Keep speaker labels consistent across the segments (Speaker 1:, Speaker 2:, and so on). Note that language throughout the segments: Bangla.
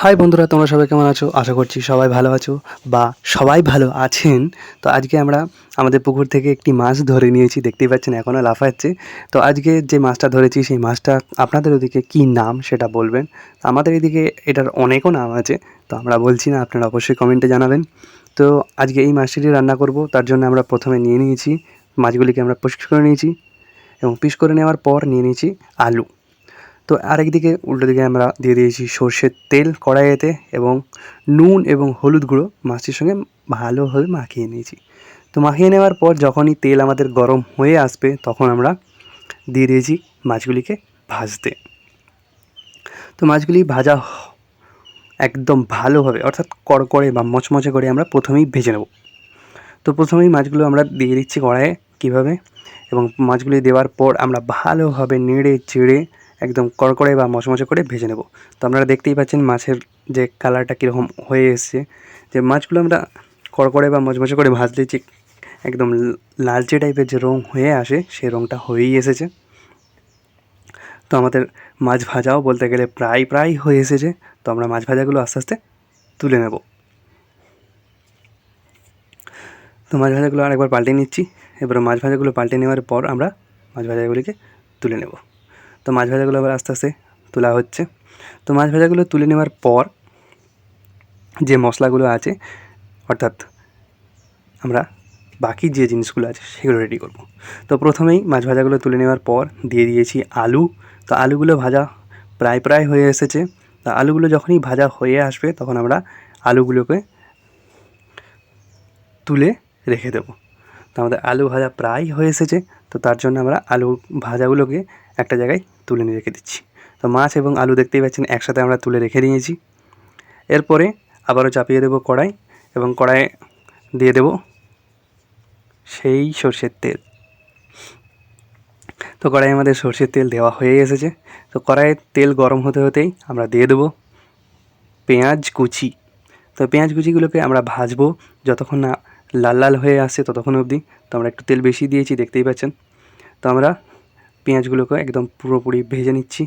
Speaker 1: হাই বন্ধুরা, তোমরা সবাই কেমন আছো? আশা করছি সবাই ভালো আছো বা সবাই ভালো আছেন। তো আজকে আমরা আমাদের পুকুর থেকে একটি মাছ ধরে নিয়েছি, দেখতেই পাচ্ছেন এখনও লাফাচ্ছে। তো আজকে যে মাছটা ধরেছি সেই মাছটা আপনাদের ওদিকে কী নাম সেটা বলবেন। আমাদের এদিকে এটার অনেকও নাম আছে, তো আমরা বলছি না, আপনারা অবশ্যই কমেন্টে জানাবেন। তো আজকে এই মাছটি রান্না করব, তার জন্য আমরা প্রথমে নিয়ে নিয়েছি মাছগুলিকে, আমরা পরিষ্কার করে নিয়েছি এবং পিস করে নেওয়ার পর নিয়ে নিয়েছি আলু। তো আরেকদিকে উল্টো দিকে আমরা দিয়ে দিয়েছি সর্ষের তেল কড়াইতে এবং নুন এবং হলুদ গুঁড়ো মাছটির সঙ্গে ভালোভাবে মাখিয়ে নিয়েছি। তো মাখিয়ে নেওয়ার পর যখনই তেল আমাদের গরম হয়ে আসবে তখন আমরা দিয়ে দিয়েছি মাছগুলিকে ভাজতে। তো মাছগুলি ভাজা একদম ভালোভাবে, অর্থাৎ কড়কড়ে বা মচমচে করে আমরা প্রথমেই ভেজে নেব। তো প্রথমেই মাছগুলো আমরা দিয়ে দিচ্ছি কড়াইয়ে কীভাবে, এবং মাছগুলি দেওয়ার পর আমরা ভালোভাবে নেড়ে চেড়ে একদম কড়কড়ে বা মচমচে করে ভেজে নেব। তো আপনারা দেখতেই পাচ্ছেন মাছের যে কালারটা কীরকম হয়ে এসছে, যে মাছগুলো আমরা কড়কড়ে বা মচমচে করে ভাজলে যে একদম লালচে টাইপের যে রঙ হয়ে আসে, সেই রঙটা হয়েই এসেছে। তো আমাদের মাছ ভাজাও বলতে গেলে প্রায় হয়ে এসেছে। তো আমরা মাছ ভাজাগুলো আস্তে আস্তে তুলে নেব। তো মাছ ভাজাগুলো আরেকবার পাল্টে নিচ্ছি। এবার মাছ ভাজাগুলো পাল্টে নেওয়ার পর আমরা মাছ ভাজাগুলিকে তুলে নেব। তো মাছ ভাজাগুলো আবার আস্তে আস্তে তোলা হচ্ছে। তো মাছ ভাজাগুলো তুলে নেওয়ার পর যে মশলাগুলো আছে, অর্থাৎ আমরা বাকি যে জিনিসগুলো আছে সেগুলো রেডি করব। তো প্রথমেই মাছ ভাজাগুলো তুলে নেওয়ার পর দিয়ে দিয়েছি আলু। তো আলুগুলো ভাজা প্রায় হয়ে এসেছে। তো আলুগুলো যখনই ভাজা হয়ে আসবে তখন আমরা আলুগুলোকে তুলে রেখে দেবো। তো আমাদের আলু ভাজা প্রায় হয়ে এসেছে। তো তার জন্য আমরা আলু ভাজাগুলোকে একটা জায়গায় তুলে নিয়ে রেখে দিচ্ছি। তো মাছ এবং আলু দেখতেই পাচ্ছেন একসাথে আমরা তুলে রেখে দিয়েছি। এরপরে আবারও চাপিয়ে দেবো কড়াই, এবং কড়াইয়ে দিয়ে দেব সেই সর্ষের তেল। তো কড়াইয়ে আমাদের সর্ষের তেল দেওয়া হয়ে এসেছে। তো কড়াইয়ের তেল গরম হতে হতেই আমরা দিয়ে দেবো পেঁয়াজ কুচি। তো পেঁয়াজ কুচিগুলোকে আমরা ভাজবো যতক্ষণ না লাল হয়ে আসছে ততক্ষণ অবধি। তো আমরা একটু তেল বেশি দিয়েছি, দেখতেই পাচ্ছেন। তো আমরা পেঁয়াজগুলোকে একদম পুরোপুরি ভেজে নিচ্ছি।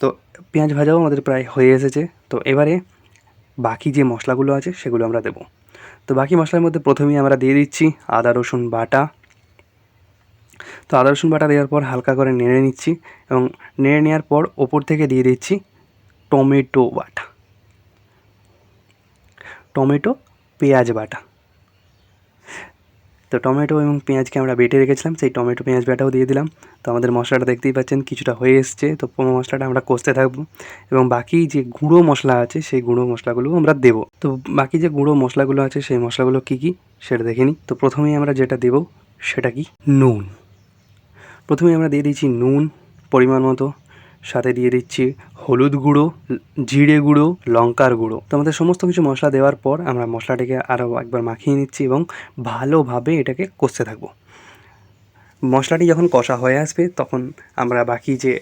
Speaker 1: তো পেঁয়াজ ভাজাও আমাদের প্রায় হয়ে এসেছে। তো এবারে বাকি যে মশলাগুলো আছে সেগুলো আমরা দেবো। তো বাকি মশলার মধ্যে প্রথমেই আমরা দিয়ে দিচ্ছি আদা রসুন বাটা। তো আদা রসুন বাটা দেওয়ার পর হালকা করে নেড়ে নিচ্ছি, এবং নেড়ে নেওয়ার পর ওপর থেকে দিয়ে দিচ্ছি টমেটো বাটা, টমেটো পেঁয়াজ বাটা। তো টমেটো এবং পেঁয়াজকে আমরা বেটে রেখেছিলাম, সেই টমেটো পেঁয়াজ বাটাও দিয়ে দিলাম। তো আমাদের মশলাটা দেখতেই পাচ্ছেন কিছুটা হয়ে এসছে। তো মশলাটা আমরা কষতে থাকবো, এবং বাকি যে গুঁড়ো মশলা আছে সেই গুঁড়ো মশলাগুলোও আমরা দেবো। তো বাকি যে গুঁড়ো মশলাগুলো আছে সেই মশলাগুলো কী কী সেটা দেখে নিই। তো প্রথমেই আমরা যেটা দেবো সেটা কি, নুন। প্রথমেই আমরা দিয়ে দিচ্ছি নুন পরিমাণ মতো, সাথে দিয়ে দিচ্ছি হলুদ গুঁড়ো, জিরে গুঁড়ো, লঙ্কার গুঁড়ো। তো আমাদের সমস্ত কিছু মশলা দেওয়ার পর আমরা মশলাটাকে আরও একবার মাখিয়ে নিচ্ছি এবং ভালোভাবে এটাকে কষতে থাকবো। মশলাটি যখন কষা হয়ে আসবে তখন আমরা বাকি যে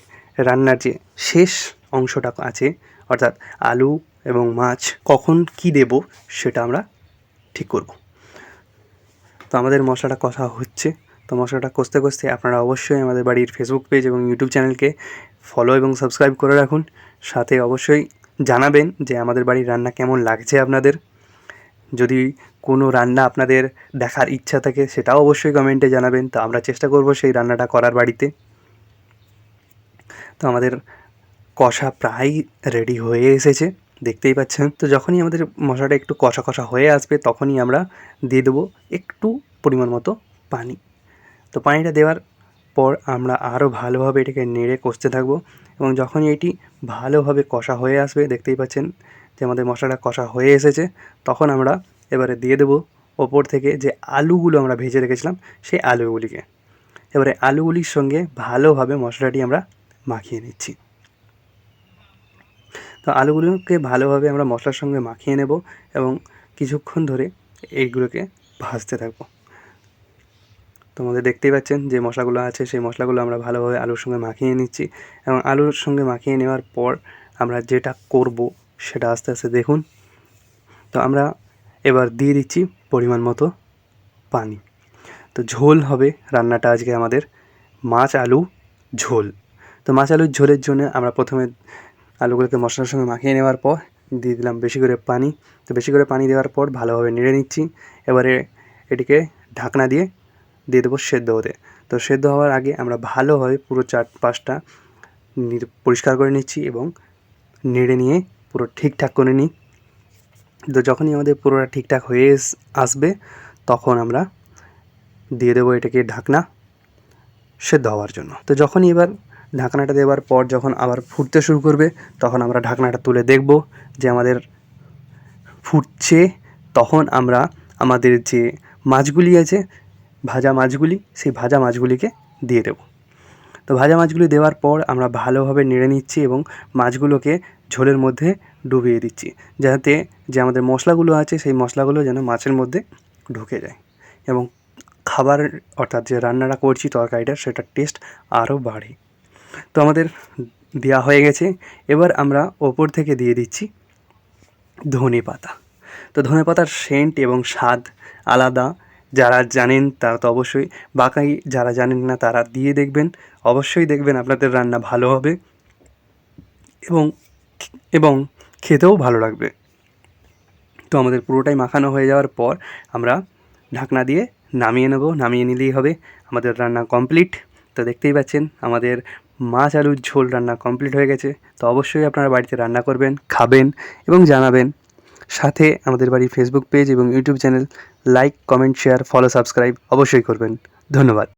Speaker 1: রান্নার যে শেষ অংশটা আছে, অর্থাৎ আলু এবং মাছ কখন কী দেবো সেটা আমরা ঠিক করব। তো আমাদের মশলাটা কষা হচ্ছে। তো মশলাটা কষতে কষতে আপনারা অবশ্যই আমাদের বাড়ির ফেসবুক পেজ এবং ইউটিউব চ্যানেলকে ফলো এবং সাবস্ক্রাইব করে রাখুন। সাথে অবশ্যই জানাবেন যে আমাদের বাড়ির রান্না কেমন লাগছে আপনাদের। যদি কোনো রান্না আপনাদের দেখার ইচ্ছা থাকে সেটাও অবশ্যই কমেন্টে জানাবেন। তো আমরা চেষ্টা করব সেই রান্নাটা করার বাড়িতে। তো আমাদের কষা প্রায় রেডি হয়ে এসেছে, দেখতেই পাচ্ছেন। তো যখনই আমাদের মশলাটা একটু কষা কষা হয়ে আসবে তখনই আমরা দিয়ে দেবো একটু পরিমাণ মতো পানি। তো পানিটা দেওয়ার পর আমরা আরও ভালোভাবে এটাকে নেড়ে কষতে থাকবো, এবং যখনই এটি ভালোভাবে কষা হয়ে আসবে, দেখতেই পাচ্ছেন যে আমাদের মশলাটা কষা হয়ে এসেছে, তখন আমরা এবারে দিয়ে দেবো ওপর থেকে যে আলুগুলো আমরা ভেজে রেখেছিলাম সেই আলুগুলিকে। এবারে আলুগুলির সঙ্গে ভালোভাবে মশলাটি আমরা মাখিয়ে নিচ্ছি। তো আলুগুলোকে ভালোভাবে আমরা মশলার সঙ্গে মাখিয়ে নেব এবং কিছুক্ষণ ধরে এইগুলোকে ভাজতে থাকবো। তো আমাদের দেখতেই পাচ্ছেন যে মশলাগুলো আছে সেই মশলাগুলো আমরা ভালোভাবে আলুর সঙ্গে মাখিয়ে নিচ্ছি, এবং আলুর সঙ্গে মাখিয়ে নেওয়ার পর আমরা যেটা করব সেটা আস্তে আস্তে দেখুন। তো আমরা এবার দিয়ে দিচ্ছি পরিমাণ মতো পানি। তো ঝোল হবে রান্নাটা আজকে আমাদের মাছ আলু ঝোল। তো মাছ আলুর ঝোলের জন্য আমরা প্রথমে আলুগুলোকে মশলার সঙ্গে মাখিয়ে নেওয়ার পর দিয়ে দিলাম বেশি করে পানি। তো বেশি করে পানি দেওয়ার পর ভালোভাবে নেড়ে নিচ্ছি। এবারে এটিকে ঢাকনা দিয়ে দেবো সেদ্ধ হতে। তো সেদ্ধ হওয়ার আগে আমরা ভালোভাবে পুরো চারপাশটা পরিষ্কার করে নিচ্ছি এবং নেড়ে নিয়ে পুরো ঠিকঠাক করে নিই। তো যখনই আমাদের পুরোটা ঠিকঠাক হয়ে আসবে তখন আমরা দিয়ে দেবো এটাকে ঢাকনা সেদ্ধ হওয়ার জন্য। তো যখনই এবার ঢাকনাটা দেওয়ার পর যখন আবার ফুটতে শুরু করবে তখন আমরা ঢাকনাটা তুলে দেখব যে আমাদের ফুটছে। তখন আমরা আমাদের যে মাছগুলি আছে, ভাজা মাছগুলি, সেই ভাজা মাছগুলিকে দিয়ে দেবো। তো ভাজা মাছগুলি দেওয়ার পর আমরা ভালোভাবে নেড়ে নিচ্ছি এবং মাছগুলোকে ঝোলের মধ্যে ডুবিয়ে দিচ্ছি, যাতে যে আমাদের মশলাগুলো আছে সেই মশলাগুলো যেন মাছের মধ্যে ঢুকে যায় এবং খাবার অর্থাৎ যে রান্নাটা করছি তরকারিটার সেটার টেস্ট আরও বাড়ে। তো আমাদের দেওয়া হয়ে গেছে। এবার আমরা ওপর থেকে দিয়ে দিচ্ছি ধনেপাতা। তো ধনেপাতার সেন্ট এবং স্বাদ আলাদা। যারা জানেন তারা তো অবশ্যই, বাকি যারা জানেন না তারা দিয়ে দেখবেন, অবশ্যই দেখবেন আপনাদের রান্না ভালো হবে এবং এবং খেতেও ভালো লাগবে। তো আমাদের পুরোটাই মাখানো হয়ে যাওয়ার পর আমরা ঢাকনা দিয়ে নামিয়ে নেব। নামিয়ে নিলেই হবে আমাদের রান্না কমপ্লিট। তো দেখতেই পাচ্ছেন আমাদের মাছ আলুর ঝোল রান্না কমপ্লিট হয়ে গেছে। তো অবশ্যই আপনারা বাড়িতে রান্না করবেন, খাবেন এবং জানাবেন। সাথে আমাদের বাড়ির ফেসবুক পেজ এবং YouTube channel like, comment, share, follow, subscribe অবশ্যই করবেন। ধন্যবাদ।